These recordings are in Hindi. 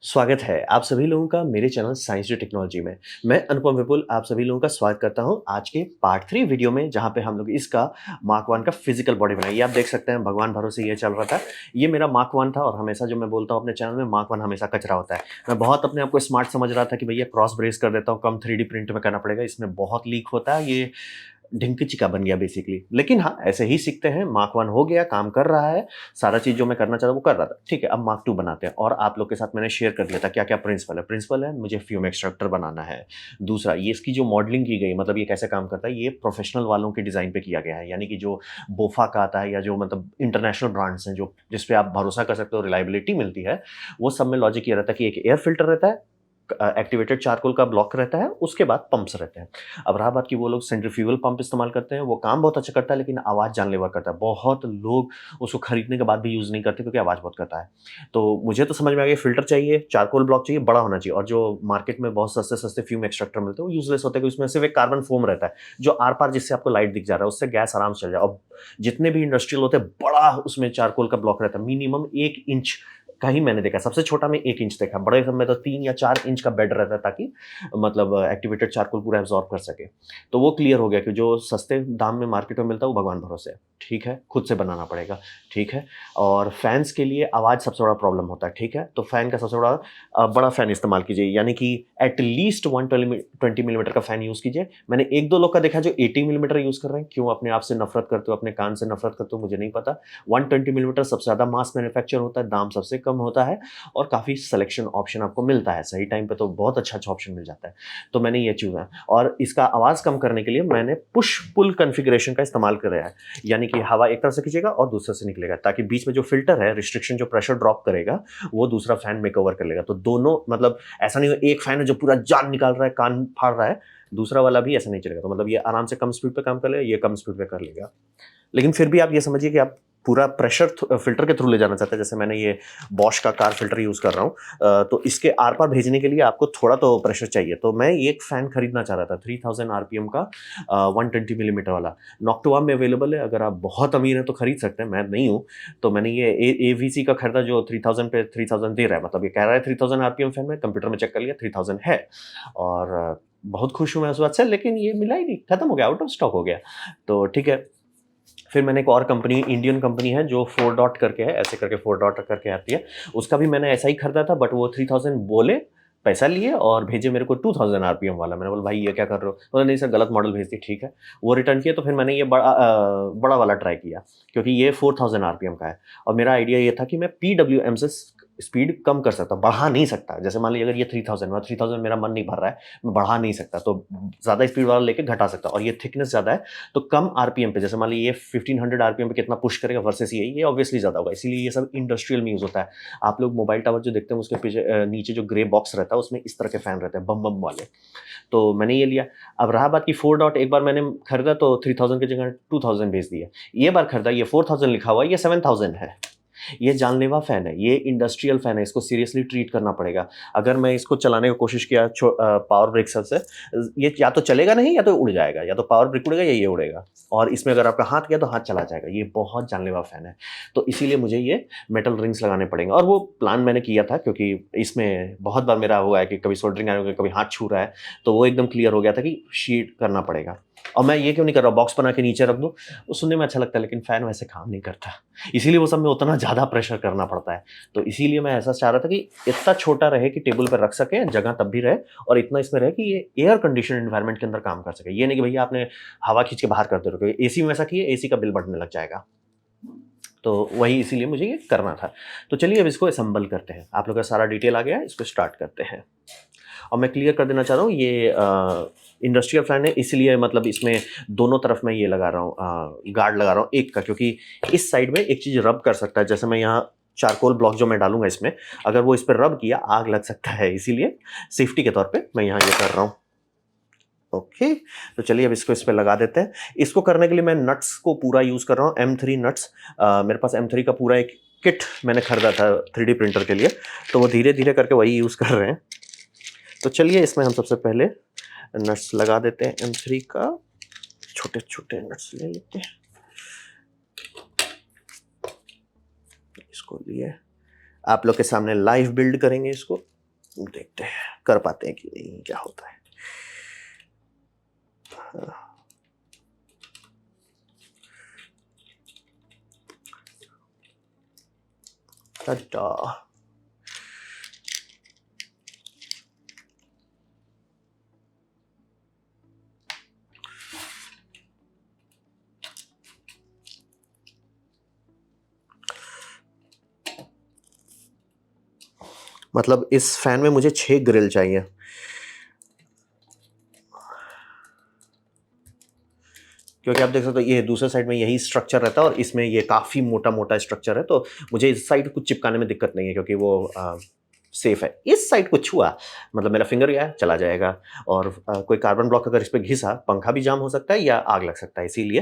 स्वागत है आप सभी लोगों का मेरे चैनल साइंस टू टेक्नोलॉजी में। मैं अनुपम विपुल आप सभी लोगों का स्वागत करता हूं आज के पार्ट 3 वीडियो में, जहां पे हम लोग इसका मार्क 1 का फिजिकल बॉडी बनाई। ये आप देख सकते हैं, भगवान भरोसे ये चल रहा था। ये मेरा मार्क 1 था और हमेशा जो मैं बोलता हूं अपने चैनल में, मार्क 1 हमेशा कचरा होता है। मैं बहुत अपने आप को स्मार्ट समझ रहा था कि भैया क्रॉस ब्रेस कर देता हूं, कम 3D प्रिंट में करना पड़ेगा, इसमें बहुत लीक होता है, ये ढिंक चिका बन गया बेसिकली। लेकिन हाँ, ऐसे ही सीखते हैं। मार्क 1 हो गया, काम कर रहा है, सारा चीज़ जो मैं करना चाहता था वो कर रहा था। ठीक है, अब मार्क 2 बनाते हैं और आप लोग के साथ मैंने शेयर कर दिया था क्या-क्या प्रिंसिपल है। प्रिंसिपल है, मुझे फ्यूम एक्सट्रैक्टर बनाना है। दूसरा, ये इसकी जो मॉडलिंग की गई, मतलब ये कैसे काम करता है, ये प्रोफेशनल वालों के डिज़ाइन पे किया गया है। यानी कि जो बोफा का आता है या जो मतलब इंटरनेशनल ब्रांड्स हैं, जो जिस पे आप भरोसा कर सकते हो, रिलायबिलिटी मिलती है, वो सब में लॉजिक ये रहता है कि एक एयर फिल्टर रहता है, एक्टिवेटेड चारकोल का ब्लॉक रहता है, उसके बाद पंप्स रहते हैं। अब रहा बात कि वो लोग सेंट्रीफ्यूगल पंप इस्तेमाल करते हैं, वो काम बहुत अच्छा करता है लेकिन आवाज़ जानलेवा करता है। बहुत लोग उसको खरीदने के बाद भी यूज़ नहीं करते क्योंकि आवाज़ बहुत करता है। तो मुझे तो समझ में आ गया, फ़िल्टर चाहिए, चारकोल ब्लॉक चाहिए, बड़ा होना चाहिए, और जो मार्केट में बहुत सस्ते-सस्ते फ्यूम एक्सट्रैक्टर मिलते हैं वो यूज़लेस होते हैं, क्योंकि उसमें सिर्फ़ एक कार्बन फोम रहता है, जो आर-पार जिससे आपको लाइट दिख जा रहा है, उससे गैस आराम से चल जाए। अब जितने भी इंडस्ट्रियल होते हैं, बड़ा उसमें चारकोल का ब्लॉक रहता है, मिनिमम 1 इंच का ही मैंने देखा। सबसे छोटा में 1 इंच देखा, बड़े सब में तो 3 या 4 इंच का बेड रहता है, ताकि मतलब एक्टिवेटेड चारकोल पूरा एब्ज़ॉर्ब कर सके। तो वो क्लियर हो गया कि जो सस्ते दाम में मार्केट में मिलता है वो भगवान भरोसे है, ठीक है? खुद से बनाना पड़ेगा, ठीक है? और फैन्स के लिए आवाज़ सबसे बड़ा प्रॉब्लम होता है, ठीक है? तो फैन का सबसे बड़ा बड़ा फैन इस्तेमाल कीजिए, यानी कि एट लीस्ट 120 मिलीमीटर का फैन यूज़ कीजिए। मैंने 1-2 लोग का देखा जो 80 मिलीमीटर यूज़ कर रहे हैं। क्यों अपने आप से नफ़रत करते हो, अपने कान से नफ़रत करते हो, मुझे नहीं पता। 120 मिलीमीटर सबसे ज़्यादा मास मैन्युफैक्चर होता है, दाम सबसे कम होता है और काफ़ी सिलेक्शन ऑप्शन आपको मिलता है। सही टाइम पे तो बहुत अच्छा-अच्छा ऑप्शन मिल जाता है। तो मैंने ये चुना, और इसका आवाज़ कम करने के लिए मैंने पुश पुल कॉन्फ़िगरेशन का इस्तेमाल किया है। यानी कि हवा एक तरफ से खींचेगा और दूसरे से निकलेगा, ताकि बीच में जो फ़िल्टर है, रिस्ट्रिक्शन जो प्रेशर ड्रॉप करेगा, वो दूसरा फ़ैन में कवर कर लेगा। तो दोनों मतलब ऐसा नहीं हो एक फ़ैन है जो पूरा जान निकाल रहा है, कान फाड़ रहा है, दूसरा वाला भी ऐसा नहीं चलेगा। तो मतलब ये आराम से कम स्पीड पे काम कर लेगा, ये कम स्पीड पे कर लेगा। लेकिन फिर भी आप ये समझिए कि आप पूरा प्रेशर फ़िल्टर के थ्रू ले जाना चाहते हैं। जैसे मैंने ये बॉश का कार फ़िल्टर यूज़ कर रहा हूँ, तो इसके आर-पार भेजने के लिए आपको थोड़ा तो प्रेशर चाहिए। तो मैं ये एक फ़ैन खरीदना चाह रहा था 3000 आरपीएम का, 120 मिलीमीटर वाला। नॉक्टोवा में अवेलेबल है, अगर आप बहुत अमीर हैं तो खरीद सकते हैं, मैं नहीं हूँ। तो मैंने ये ए एवीसी का खरीदा जो 3000 पे 3000 दे रहा है। मतलब ये कह रहा है 3000 आरपीएम फ़ैन, में कंप्यूटर में चेक कर लिया 3000 है, और बहुत खुश हूँ मैं उस बात से, लेकिन ये मिला ही नहीं, खत्म हो गया, आउट ऑफ स्टॉक हो गया। तो ठीक है, फिर मैंने एक और कंपनी, इंडियन कंपनी है जो 4 डॉट करके है, ऐसे करके 4 डॉट करके आती है, उसका भी मैंने ऐसा ही खरीदा था, बट वो 3000 बोले, पैसा लिए और भेजे मेरे को 2000 आरपीएम वाला। मैंने बोला भाई ये क्या कर रहे हो? बोला नहीं सर, गलत मॉडल भेज दी। ठीक है, वो रिटर्न किया, तो फिर मैंने ये बड़ा वाला ट्राई किया, क्योंकि ये 4000 आरपीएम का है, और मेरा आइडिया ये था कि मैं पीडब्ल्यूएम से स्पीड कम कर सकता हूँ, बढ़ा नहीं सकता। जैसे मान लीजिए अगर ये 3000 मेरा मन नहीं भर रहा है, मैं बढ़ा नहीं सकता, तो ज़्यादा स्पीड वाला लेके घटा सकता हूँ, और ये थिकनेस ज़्यादा है, तो कम आरपीएम पे, जैसे मान लीजिए ये 1500 आरपीएम पे कितना पुश करेगा वर्सेस ये ऑब्वियसली ज़्यादा होगा, इसीलिए ये सब इंडस्ट्रियल में यूज़ होता है। आप लोग मोबाइल टावर जो देखते हैं उसके पीछे नीचे जो ग्रे बॉक्स रहता है, उसमें इस तरह के फैन रहते हैं, बम बम वाले। तो मैंने ये लिया। अब रहा बात की 4 डॉट, एक बार मैंने खरीदा तो 3000 की जगह 2000 भेज दिया। ये बार खरीदा, ये 4000 लिखा हुआ है, ये 7000 है। ये जानलेवा फ़ैन है, ये इंडस्ट्रियल फ़ैन है, इसको सीरियसली ट्रीट करना पड़ेगा। अगर मैं इसको चलाने की कोशिश किया पावर ब्रेक से, ये या तो चलेगा नहीं, या तो उड़ जाएगा, या तो पावर ब्रेक उड़ेगा या ये उड़ेगा, और इसमें अगर आपका हाथ गया तो हाथ चला जाएगा। ये बहुत जानलेवा फ़ैन है, तो इसीलिए मुझे ये मेटल रिंग्स लगाने पड़ेंगे, और वो प्लान मैंने किया था, क्योंकि इसमें बहुत बार मेरा हुआ है कि कभी सोल्डरिंग आयरन हो गया, कभी हाथ छू रहा है, तो वो एकदम क्लियर हो गया था कि शीट करना पड़ेगा। और मैं ये क्यों नहीं कर रहा, बॉक्स बना के नीचे रख दूँ, वो सुनने में अच्छा लगता है, लेकिन फ़ैन वैसे काम नहीं करता। इसीलिए वो सब में उतना ज़्यादा प्रेशर करना पड़ता है। तो इसीलिए मैं ऐसा चाह रहा था कि इतना छोटा रहे कि टेबल पे रख सकें, जगह तब भी रहे, और इतना इसमें रहे कि ये एयर कंडीशन्ड एनवायरनमेंट के अंदर काम कर सके। ये नहीं कि भैया आपने हवा खींच के बाहर कर दे रहे हो, एसी में ऐसा किए, एसी का बिल बढ़ने लग जाएगा। तो वही इसीलिए मुझे ये करना था। तो चलिए अब इसको असेंबल करते हैं। आप लोग का सारा डिटेल आ गया है, इसको स्टार्ट करते हैं। और मैं क्लियर कर देना चाह रहा हूँ, ये इंडस्ट्रियल फ़ैन है, इसलिए मतलब इसमें दोनों तरफ मैं ये लगा रहा हूँ, गार्ड लगा रहा हूँ एक का, क्योंकि इस साइड में एक चीज़ रब कर सकता है। जैसे मैं यहाँ चारकोल ब्लॉक जो मैं डालूँगा इसमें, अगर वो इस पे रब किया, आग लग सकता है, इसीलिए सेफ्टी के तौर पे मैं यहाँ ये कर रहा हूँ। ओके, तो चलिए अब इसको इस पे लगा देते हैं। इसको करने के लिए मैं नट्स को पूरा यूज़ कर रहा हूँ, M3 नट्स। मेरे पास M3 का पूरा एक किट मैंने खरीदा था 3D प्रिंटर के लिए, तो वो धीरे-धीरे करके वही यूज़ कर रहे हैं। तो चलिए इसमें हम सबसे पहले नट्स लगा देते हैं M3 का, छोटे-छोटे नट्स ले लेते हैं। इसको लिए आप लोग के सामने लाइव बिल्ड करेंगे इसको। देखते हैं कर पाते हैं कि नहीं, क्या होता है। टाटा। मतलब इस फैन में मुझे 6 ग्रिल चाहिए। क्योंकि आप देख सकते हो ये दूसरे साइड में यही स्ट्रक्चर रहता है और इसमें ये काफ़ी मोटा-मोटा स्ट्रक्चर है, तो मुझे इस साइड कुछ चिपकाने में दिक्कत नहीं है क्योंकि वो सेफ है। इस साइड को छुआ मतलब मेरा फिंगर गया चला जाएगा और कोई कार्बन ब्लॉक अगर इस पे घिसा, पंखा भी जाम हो सकता है या आग लग सकता है। इसीलिए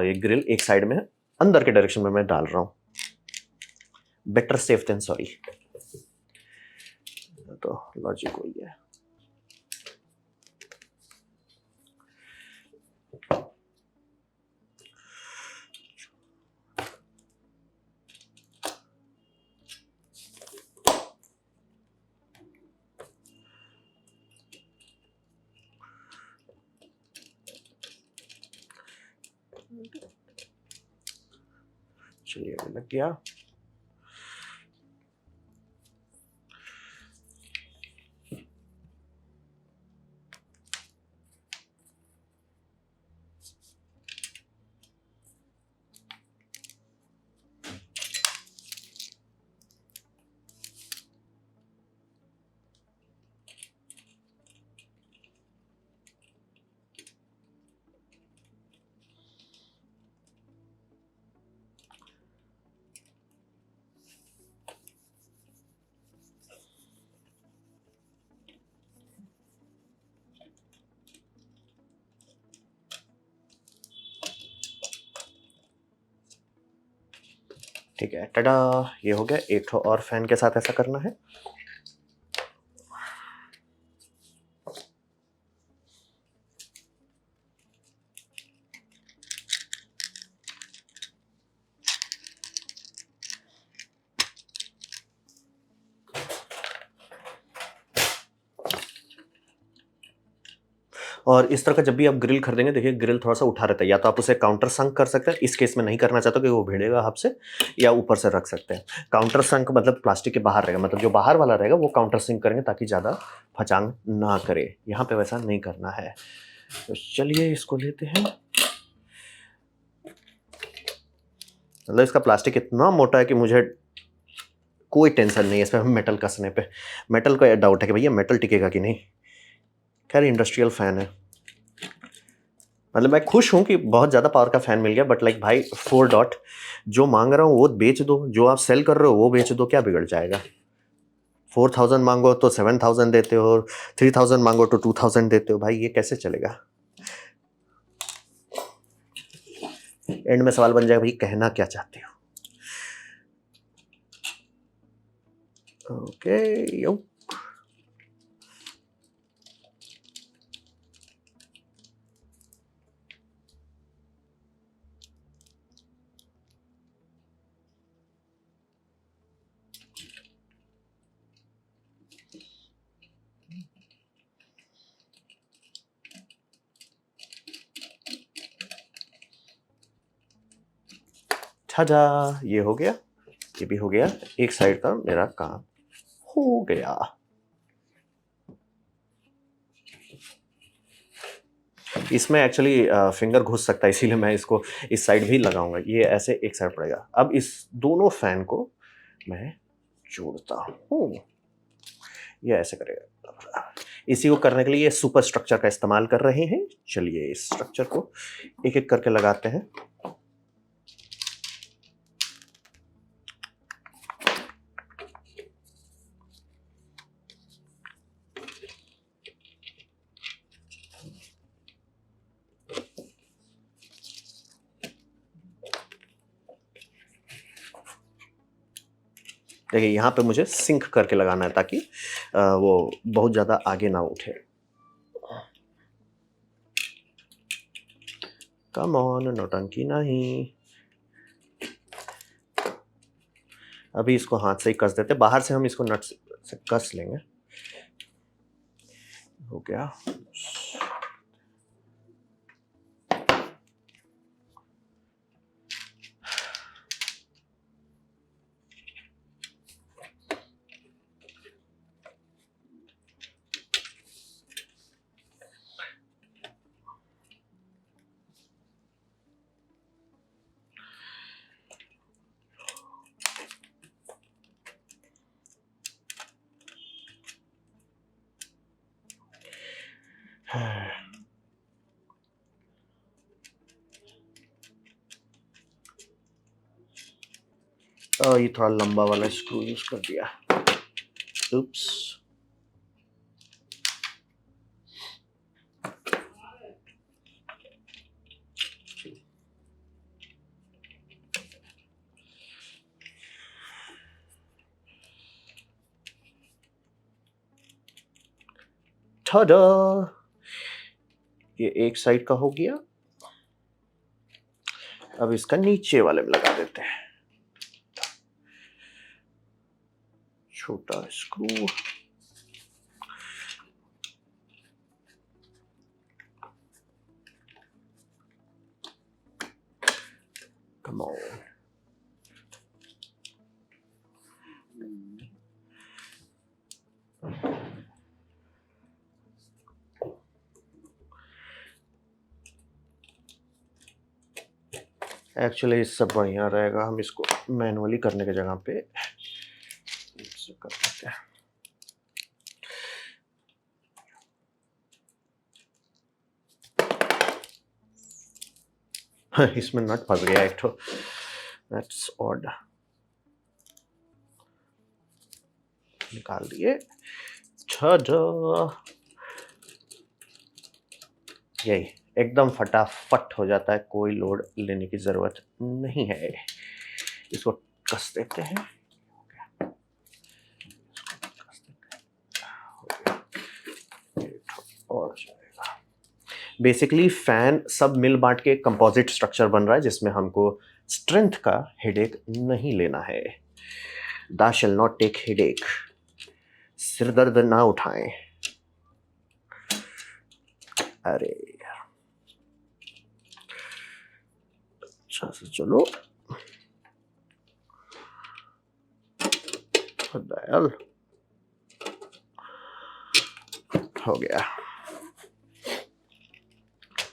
ये ग्रिल एक साइड में अंदर के डायरेक्शन में मैं डाल रहा हूँ। बेटर सेफ देन सॉरी, तो लॉजिक वही है। चलिए लग गया। ठीक है, टाटा, ये हो गया। एक ठो और फैन के साथ ऐसा करना है। और इस तरह का जब भी आप ग्रिल खरीदेंगे, देखिए ग्रिल थोड़ा सा उठा रहता है, या तो आप उसे काउंटर संक कर सकते हैं, इस केस में नहीं करना चाहता कि वो भिड़ेगा आपसे, या ऊपर से रख सकते हैं। काउंटर संक मतलब प्लास्टिक के बाहर रहेगा, मतलब जो बाहर वाला रहेगा वो काउंटर सिंक करेंगे ताकि ज़्यादा फचांग ना करे। यहाँ पे वैसा नहीं करना है। तो चलिए इसको लेते हैं। मतलब इसका प्लास्टिक इतना मोटा है कि मुझे कोई टेंशन नहीं है इस पर मेटल कसने पे। मेटल का डाउट है कि भैया मेटल टिकेगा कि नहीं। खैर इंडस्ट्रियल फैन है, मतलब मैं खुश हूँ कि बहुत ज़्यादा पावर का फैन मिल गया, बट लाइक भाई 4 डॉट जो मांग रहा हूँ वो बेच दो, जो आप सेल कर रहे हो वो बेच दो, क्या बिगड़ जाएगा। 4000 मांगो तो 7000 देते हो, 3000 मांगो तो 2000 देते हो, भाई ये कैसे चलेगा। एंड में सवाल बन जाएगा भाई कहना क्या चाहते हो। ओके यो। ठाडा, ये हो गया, ये भी हो गया। एक साइड का मेरा काम हो गया। इसमें एक्चुअली फिंगर घुस सकता है, इसीलिए मैं इसको इस साइड भी लगाऊंगा। ये ऐसे एक साइड पड़ेगा। अब इस दोनों फैन को मैं जोड़ता हूँ। ये ऐसे करेगा। इसी को करने के लिए ये सुपर स्ट्रक्चर का इस्तेमाल कर रहे हैं। चलिए इस स्ट्रक्चर को एक एक करके लगाते हैं। देखिए यहाँ पे मुझे सिंक करके लगाना है ताकि वो बहुत ज़्यादा आगे ना उठे। कम ऑन, नौटंकी नहीं। अभी इसको हाथ से ही कस देते, बाहर से हम इसको नट से कस लेंगे। हो गया। ये थोड़ा लंबा वाला स्क्रू यूज कर दिया। उप्स। ठाडा! ये एक साइड का हो गया। अब इसका नीचे वाले में लगा देते हैं। छोटा स्क्रू। Come on. एक्चुअली इससे बढ़िया रहेगा हम इसको मैनुअली करने की जगह पे इससे कर देते हैं। इसमें नट फंस गया एक तो। That's odd. निकाल दिए। यही एकदम फटाफट हो जाता है, कोई लोड लेने की जरूरत नहीं है। इसको कस देते हैं। और बेसिकली फैन सब मिल बांट के कंपोजिट स्ट्रक्चर बन रहा है जिसमें हमको स्ट्रेंथ का हेडेक नहीं लेना है। दा शैल नॉट टेक हेडेक। सिर दर्द ना उठाएं। अरे अच्छा से चलो। दयाल हो गया।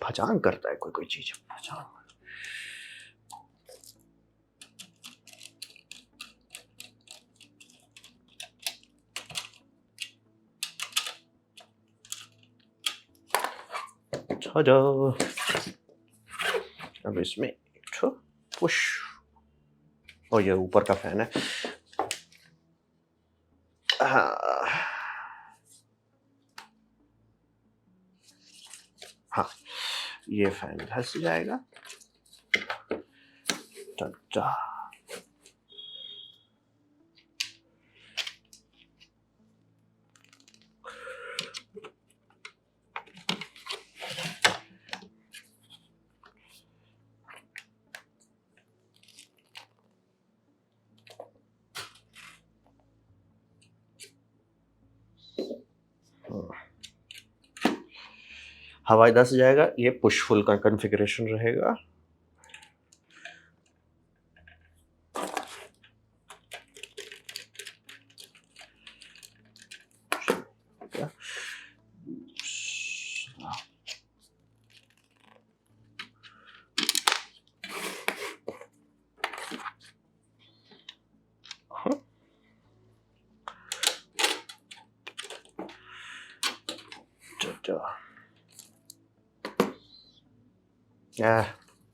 भजान करता है कोई कोई चीज। भजान। अब इसमें पुश। और ये ऊपर का फैन है। हाँ, ये फैन धस जाएगा। टा हवाई धस जाएगा। ये पुश फुल का कॉन्फ़िगरेशन रहेगा।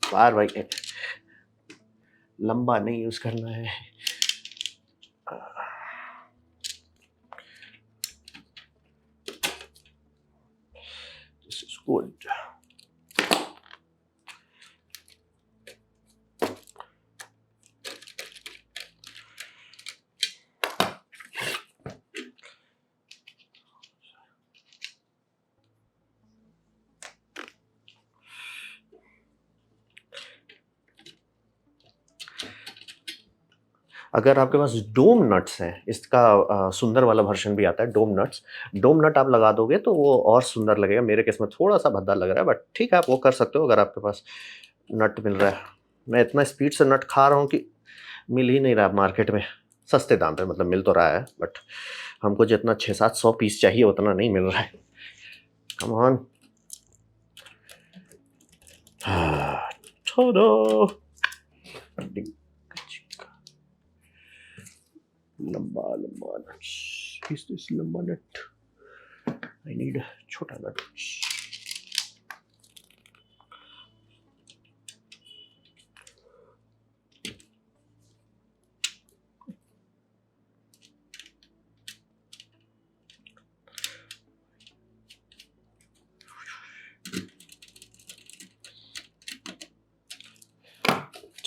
बार भाई लंबा नहीं यूज करना है। This is good. अगर आपके पास डोम नट्स हैं, इसका सुंदर वाला वर्जन भी आता है, डोम नट्स। डोम नट आप लगा दोगे तो वो और सुंदर लगेगा। मेरे केस में थोड़ा-सा भद्दा लग रहा है, बट ठीक है, आप वो कर सकते हो अगर आपके पास नट मिल रहा है। मैं इतना स्पीड से नट खा रहा हूँ कि मिल ही नहीं रहा मार्केट में, सस्ते दाम पे, मतलब मिल तो रहा है, बट हमको जितना 600-700 पीस चाहिए उतना नहीं मिल रहा है। Come on. Ta-da! लंबा लंबा नट्स। Is this लंबा नट? I need छोटा नट।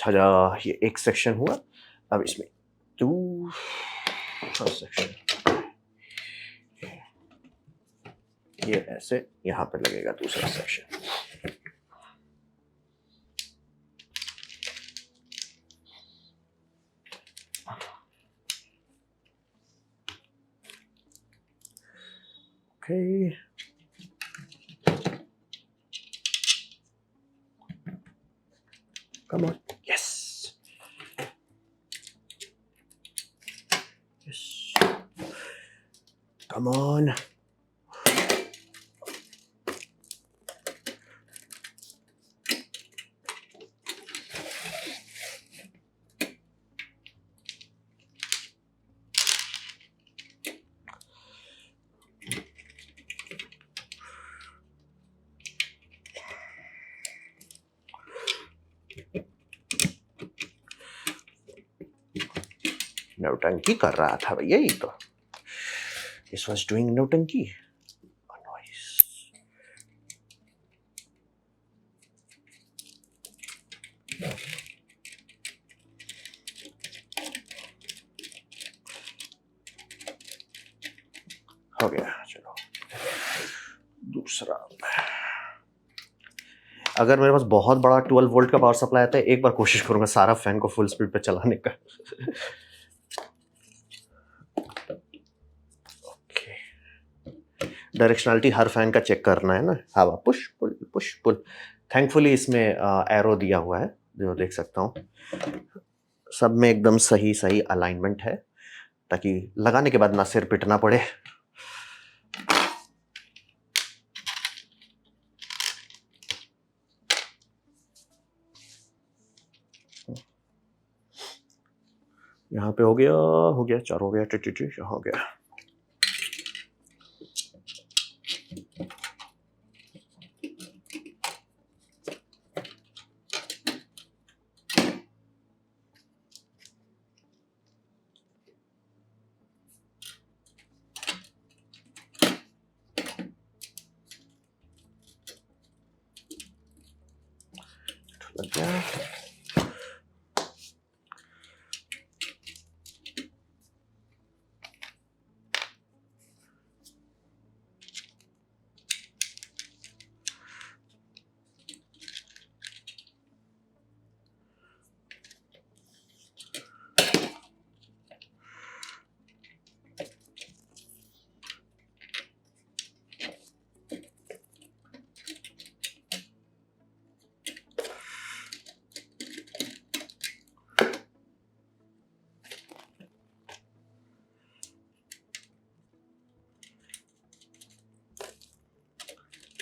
अच्छा, ये एक सेक्शन हुआ। अब इसमें दूसरा सेक्शन, ये ऐसे यहाँ पे लगेगा दूसरा section. Okay, come on, yes yes, come on. नौटंकी कर रहा था भैया, ये तो दिस वाज डूइंग नौटंकी। हो गया, चलो दूसरा। अगर मेरे पास बहुत बड़ा 12 वोल्ट का पावर सप्लाई आता है, एक बार कोशिश करूंगा सारा फैन को फुल स्पीड पे चलाने का। ओके, डायरेक्शनलिटी हर फैन का चेक करना है ना, हवा पुश पुल। थैंकफुली इसमें एरो दिया हुआ है, जो देख सकता हूँ। सब में एकदम सही सही अलाइनमेंट है, ताकि लगाने के बाद ना सिर पिटना पड़े। यहाँ पे हो गया, 4 हो गया, यहाँ हो गया। लग गया।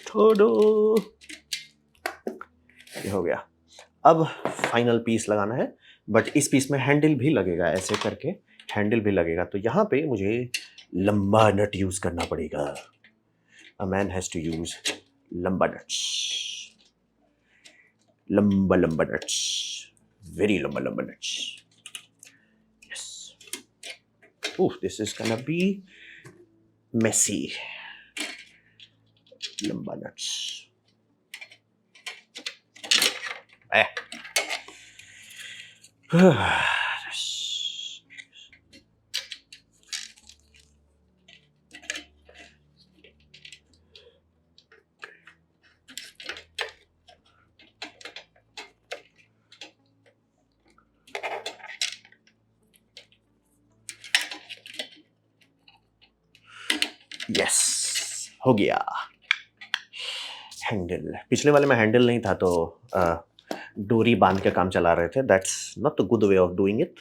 छोड़ो, ये हो गया। अब फाइनल पीस लगाना है, बट इस पीस में हैंडल भी लगेगा, ऐसे करके हैंडल भी लगेगा। तो यहाँ पे मुझे लंबा नट यूज करना पड़ेगा। A man has to use लंबा नट्स, लंबा लंबा नट्स, वेरी लंबा लंबा nuts. Yes, oh this is gonna be messy. लंबा नट्स, यस, हो गया। हैंडल, पिछले वाले में हैंडल नहीं था तो डोरी बांध के काम चला रहे थे। That's not the good way of doing it.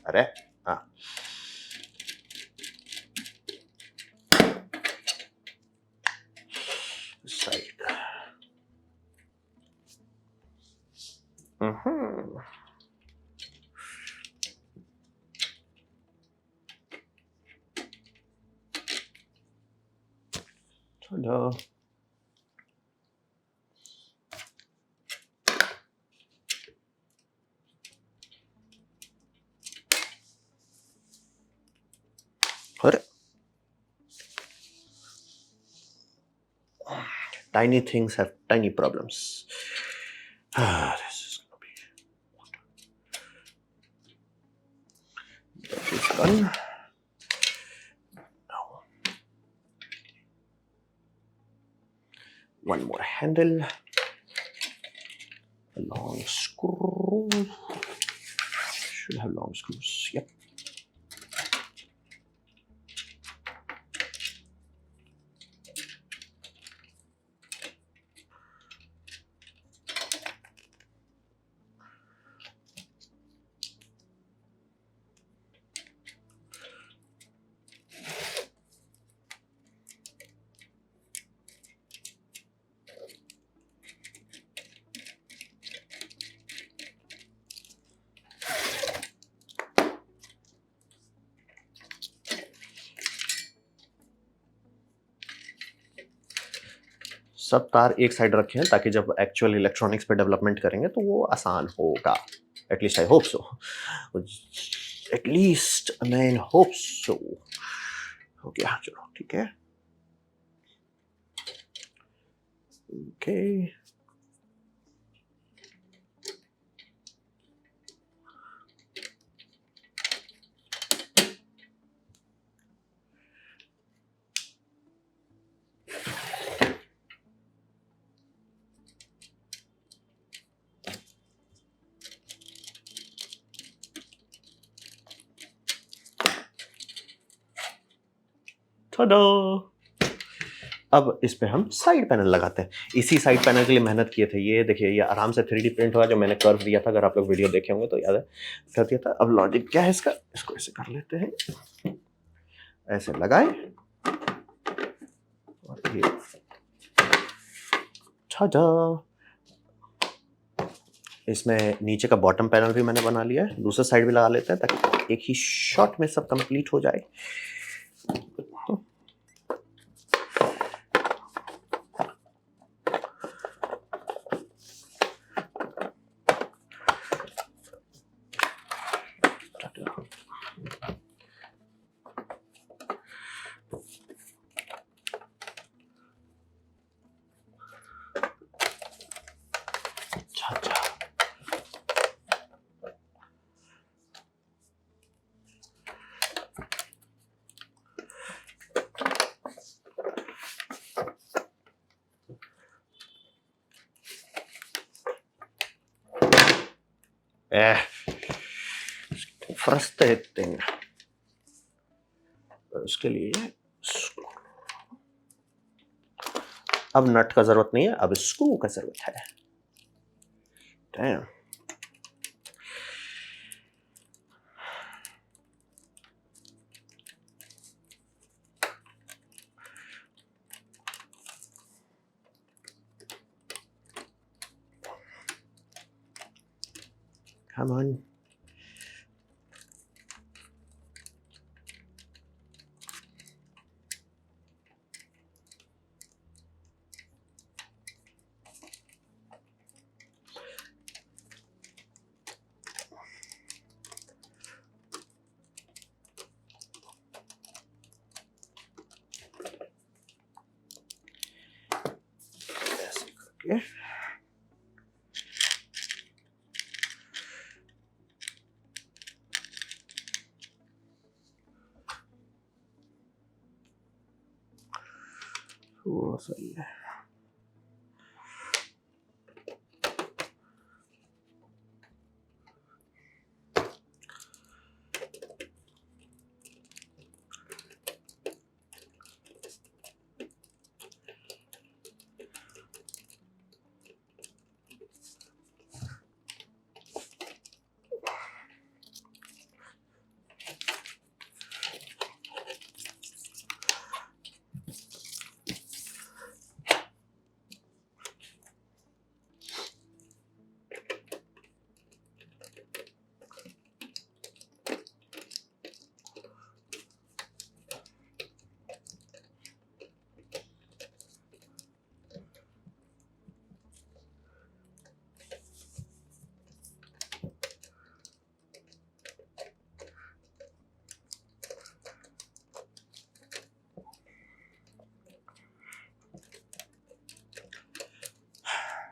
अरे हाँ, साइड। चलो, अरे tiny things have tiny problems. This is gonna be done. Now, one more handle, a long screw. Should have long screws. Yep. सब तार एक साइड रखे हैं ताकि जब एक्चुअल इलेक्ट्रॉनिक्स पे डेवलपमेंट करेंगे तो वो आसान होगा। At least I hope so. At least मैं होप सो। हो गया, चलो ठीक है। Okay, tada! अब इस पे हम साइड पैनल लगाते हैं। इसी साइड पैनल के लिए मेहनत किए थे। ये देखिए, ये आराम से 3D प्रिंट हुआ जो मैंने कर्व दिया था। अगर आप लोग वीडियो देखे होंगे तो याद है, कर दिया था। अब लॉजिक क्या है इसका, इसको ऐसे कर लेते हैं, ऐसे लगाए और ये tada! इसमें नीचे का बॉटम पैनल भी मैंने बना लिया है। दूसरा साइड भी लगा लेते हैं ताकि एक ही शॉट में सब कंप्लीट हो जाए। frustrating। उसके लिए अब नट का जरूरत नहीं है, अब स्क्रू का जरूरत है। Damn. Come on. Okay. वो सही है।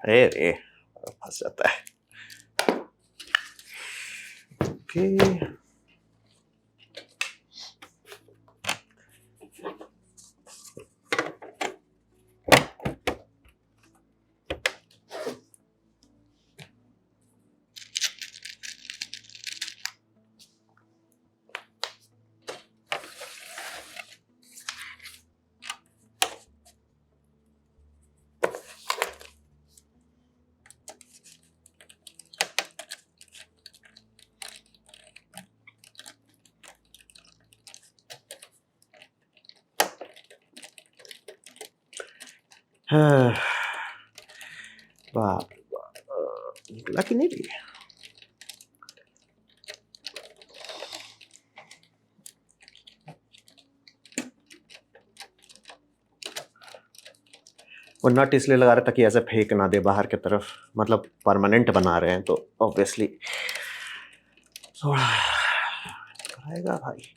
अरे रे फंस जाता है। ओके हाँ, बाप रे बाप, निकला कि नहीं भी? वो नट इसलिए लगा रहा था कि ऐसे फेंक ना दे बाहर की तरफ, मतलब परमानेंट बना रहे हैं तो ऑब्वियसली थोड़ा कराएगा भाई।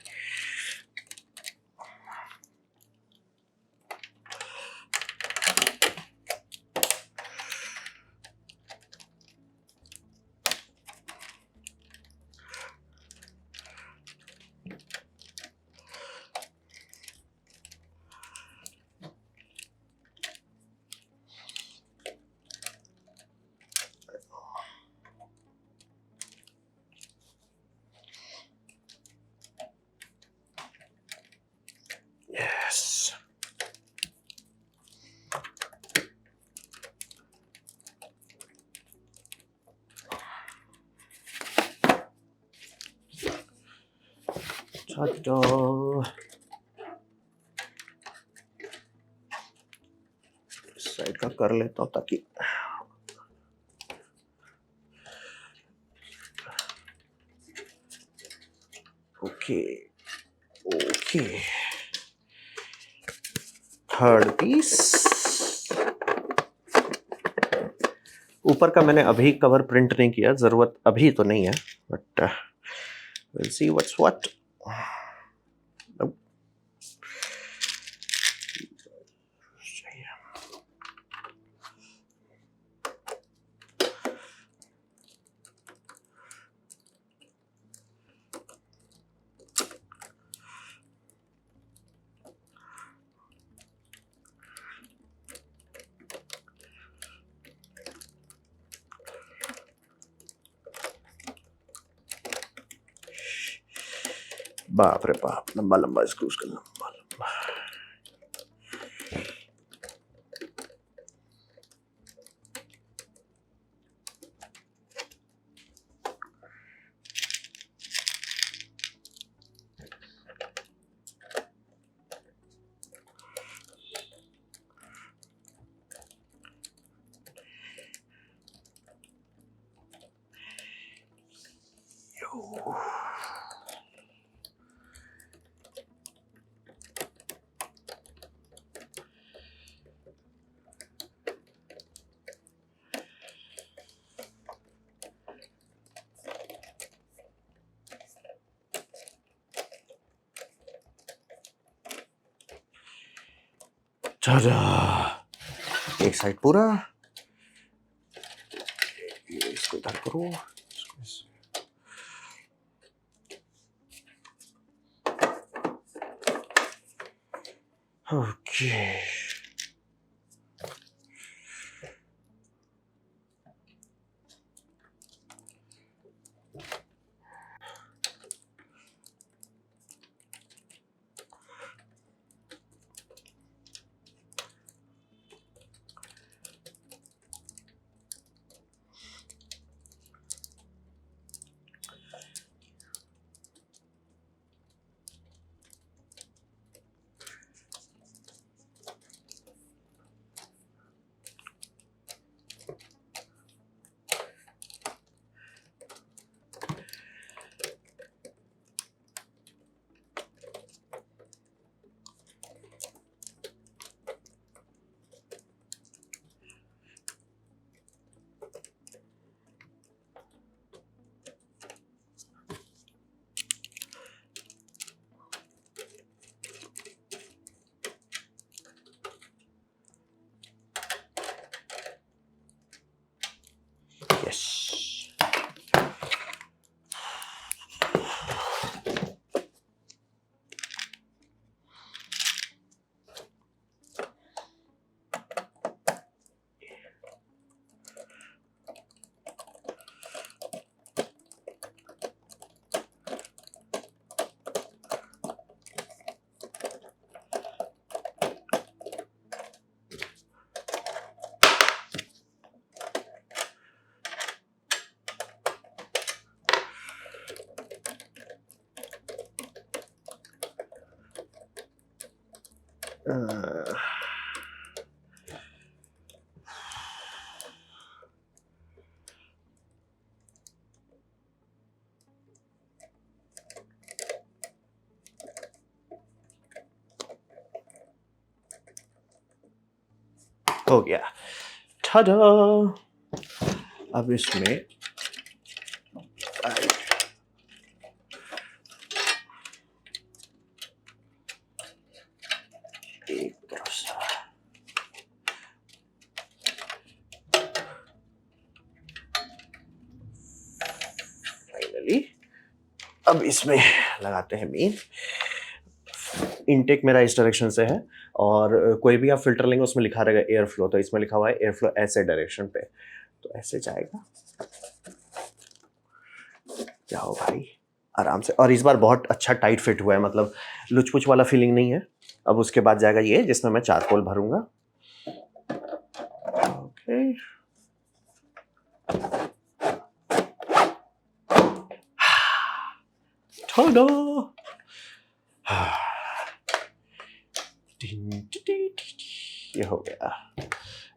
यस तो इस साइड का कर लेता हूँ ताकि ओके ओके थर्ड पीस। ऊपर का मैंने अभी कवर प्रिंट नहीं किया, जरूरत अभी तो नहीं है, but will see what's what. बाप रे बाप, लंबा लंबा स्क्रूज का लंबा लंबा। एक साइड पूरा, इसको इधर करो, ओके अ, हो गया। ठाडा! अब इसमें एक तरफ से फाइनली अब इसमें लगाते हैं मेन। इनटेक मेरा इस डायरेक्शन से है और कोई भी आप फिल्टर लेंगे उसमें लिखा रहेगा एयर फ्लो, तो इसमें लिखा हुआ है एयर फ्लो ऐसे डायरेक्शन पे, तो ऐसे जाएगा। जाओ भाई आराम से, और इस बार बहुत अच्छा टाइट फिट हुआ है, मतलब लुच पुच वाला फीलिंग नहीं है। अब उसके बाद जाएगा ये जिसमें मैं चारकोल भरूंगा। ओके, ठाडा! ये हो गया।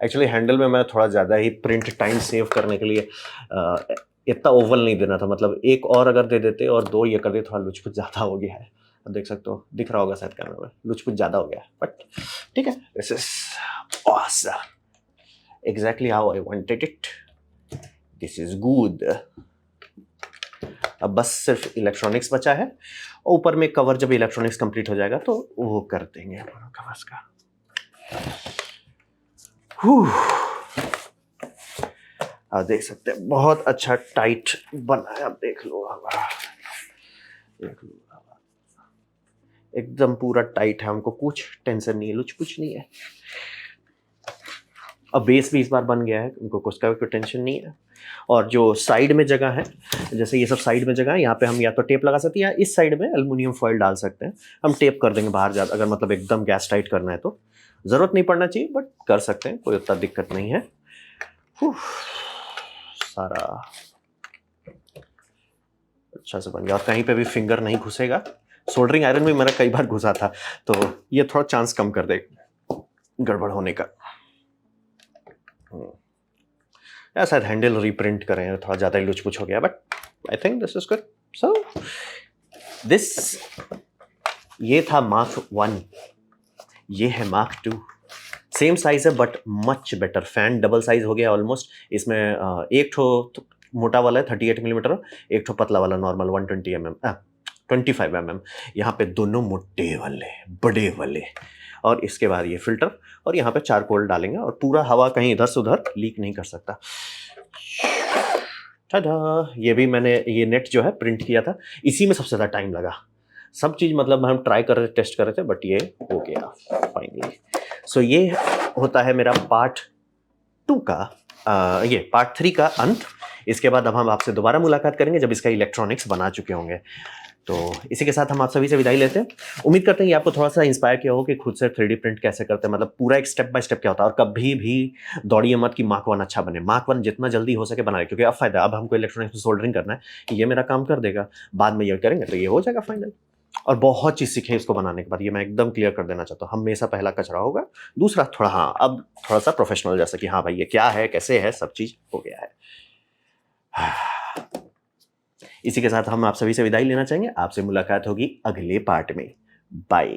एक्चुअली हैंडल में मैं थोड़ा ज़्यादा ही प्रिंट टाइम सेव करने के लिए इतना ओवल नहीं देना था, मतलब एक और अगर दे देते और दो ये कर दे, थोड़ा लुच कुछ ज़्यादा हो गया है। अब देख सकते हो, दिख रहा होगा शायद कैमरा में, लुच कुछ ज़्यादा हो गया है, बट ठीक है, this is awesome, exactly how I wanted it, this is good. अब बस सिर्फ इलेक्ट्रॉनिक्स बचा है, और ऊपर में कवर जब इलेक्ट्रॉनिक्स कंप्लीट हो जाएगा तो वो कर देंगे कवर्स का। आप देख सकते हैं बहुत अच्छा टाइट बना है, आप देख लो, देख लो एकदम पूरा टाइट है, हमको कुछ टेंशन नहीं है, लुच कुछ नहीं है। अब बेस भी इस बार बन गया है, उनको कुछ का कोई टेंशन नहीं है। और जो साइड में जगह है, जैसे ये सब साइड में जगह है, यहाँ पे हम या तो टेप लगा सकते हैं या इस साइड में एल्युमिनियम फॉइल डाल सकते हैं। हम टेप कर देंगे बाहर ज़्यादा, अगर मतलब एकदम गैस टाइट करना है तो ज़रूरत नहीं पड़ना चाहिए, बट कर सकते हैं, कोई उतना दिक्कत नहीं है। सारा अच्छा से बन गया और कहीं पे भी फिंगर नहीं घुसेगा। सोल्डरिंग आयरन भी मेरा कई बार घुसा था, तो ये थोड़ा चांस कम कर दे गड़बड़ होने का। या शायद हैंडल रीप्रिंट करें, थोड़ा ज़्यादा ही लुच-पुच हो गया, but I think this is good. So this, ये था मार्क 1, ये है मार्क 2। सेम साइज है but much better, fan double size हो गया ऑलमोस्ट। इसमें एक ठो मोटा वाला है 38 मिलीमीटर, एक ठो पतला वाला नॉर्मल 120 mm 25 mm। यहाँ पे दोनों मोटे वाले बड़े वाले, और इसके बाद ये फिल्टर, और यहाँ पे चारकोल डालेंगे और पूरा हवा कहीं इधर से उधर लीक नहीं कर सकता। टाडा! ये भी मैंने ये नेट जो है प्रिंट किया था, इसी में सबसे ज़्यादा टाइम लगा। सब चीज़ मतलब हम ट्राई कर रहे थे, टेस्ट कर रहे थे, बट ये हो गया फाइनली। सो ये होता है मेरा पार्ट 2 का ये पार्ट 3 का अंत। इसके बाद अब हम आपसे दोबारा मुलाकात करेंगे जब इसका इलेक्ट्रॉनिक्स बना चुके होंगे। तो इसी के साथ हम आप सभी से विदाई लेते हैं। उम्मीद करते हैं ये आपको थोड़ा सा इंस्पायर किया हो कि खुद से 3D प्रिंट कैसे करते हैं, मतलब पूरा एक स्टेप बाय स्टेप क्या होता है। और कभी भी दौड़िए मत कि मार्क 1 अच्छा बने, मार्क 1 जितना जल्दी हो सके बनाए, क्योंकि अब फायदा, अब हमको इलेक्ट्रॉनिक्स में सोल्डरिंग करना है कि ये मेरा काम कर देगा, बाद में ये करेंगे तो ये हो जाएगा फाइनल। और बहुत चीज़ सीखे इसको बनाने के बाद, ये मैं एकदम क्लियर कर देना चाहता हूँ। हमेशा पहला कचरा होगा, दूसरा थोड़ा, हाँ अब थोड़ा सा प्रोफेशनल जैसा कि हाँ भाई ये क्या है कैसे है, सब चीज़ हो गया है। इसी के साथ हम आप सभी से विदाई लेना चाहेंगे। आपसे मुलाकात होगी अगले पार्ट में। बाय।